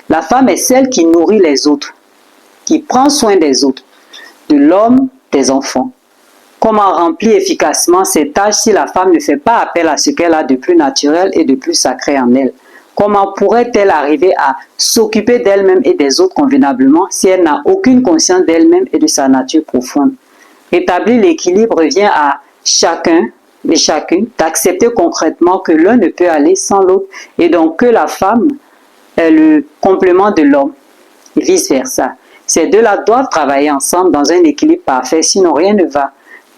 La femme est celle qui nourrit les autres, qui prend soin des autres, de l'homme, des enfants. Comment remplir efficacement ces tâches si la femme ne fait pas appel à ce qu'elle a de plus naturel et de plus sacré en elle? Comment pourrait-elle arriver à s'occuper d'elle-même et des autres convenablement si elle n'a aucune conscience d'elle-même et de sa nature profonde? Établir l'équilibre revient à chacun et chacune d'accepter concrètement que l'un ne peut aller sans l'autre et donc que la femme est le complément de l'homme et vice-versa. Ces deux-là doivent travailler ensemble dans un équilibre parfait, sinon rien ne va.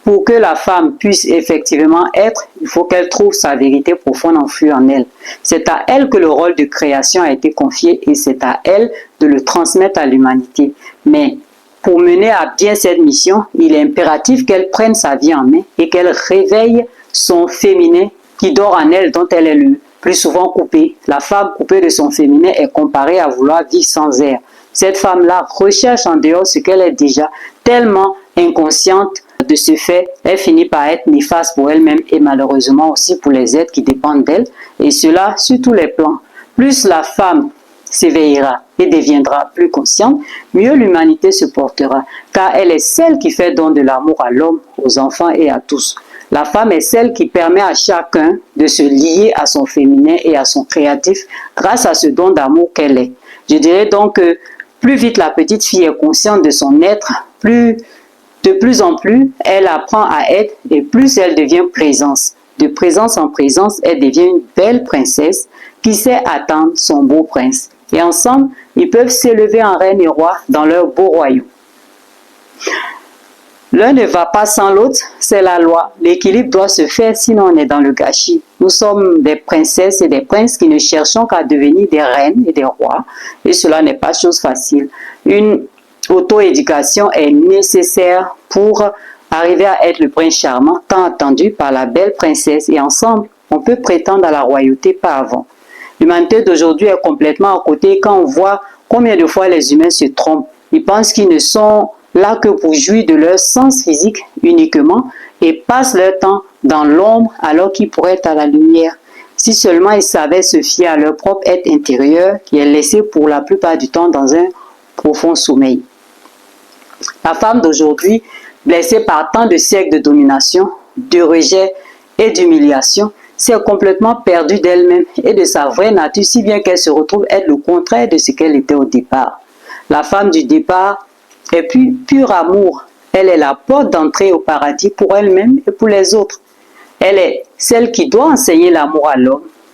Pour que la femme puisse effectivement être, il faut qu'elle trouve sa vérité profonde enfouie en elle. C'est à elle que le rôle de création a été confié et c'est à elle de le transmettre à l'humanité. Mais pour mener à bien cette mission, il est impératif qu'elle prenne sa vie en main et qu'elle réveille son féminin qui dort en elle, dont elle est le plus souvent coupée. La femme coupée de son féminin est comparée à vouloir vivre sans air. Cette femme-là recherche en dehors ce qu'elle est déjà, tellement inconsciente de ce fait, elle finit par être néfaste pour elle-même et malheureusement aussi pour les êtres qui dépendent d'elle, et cela sur tous les plans. Plus la femme s'éveillera et deviendra plus consciente, mieux l'humanité se portera, car elle est celle qui fait don de l'amour à l'homme, aux enfants et à tous. La femme est celle qui permet à chacun de se lier à son féminin et à son créatif grâce à ce don d'amour qu'elle est. Je dirais donc que plus vite la petite fille est consciente de son être, de plus en plus, elle apprend à être et plus elle devient présence. De présence en présence, elle devient une belle princesse qui sait attendre son beau prince. Et ensemble, ils peuvent s'élever en reine et roi dans leur beau royaume. L'un ne va pas sans l'autre, c'est la loi. L'équilibre doit se faire, sinon on est dans le gâchis. Nous sommes des princesses et des princes qui ne cherchons qu'à devenir des reines et des rois. Et cela n'est pas chose facile. Une auto-éducation est nécessaire pour arriver à être le prince charmant tant attendu par la belle princesse et ensemble, on peut prétendre à la royauté par avant. L'humanité d'aujourd'hui est complètement à côté quand on voit combien de fois les humains se trompent. Ils pensent qu'ils ne sont là que pour jouir de leur sens physique uniquement et passent leur temps dans l'ombre alors qu'ils pourraient être à la lumière. Si seulement ils savaient se fier à leur propre être intérieur qui est laissé pour la plupart du temps dans un profond sommeil. La femme d'aujourd'hui, blessée par tant de siècles de domination, de rejet et d'humiliation, s'est complètement perdue d'elle-même et de sa vraie nature, si bien qu'elle se retrouve être le contraire de ce qu'elle était au départ. La femme du départ est pur amour. Elle est la porte d'entrée au paradis pour elle-même et pour les autres. Elle est celle qui doit enseigner l'amour à l'homme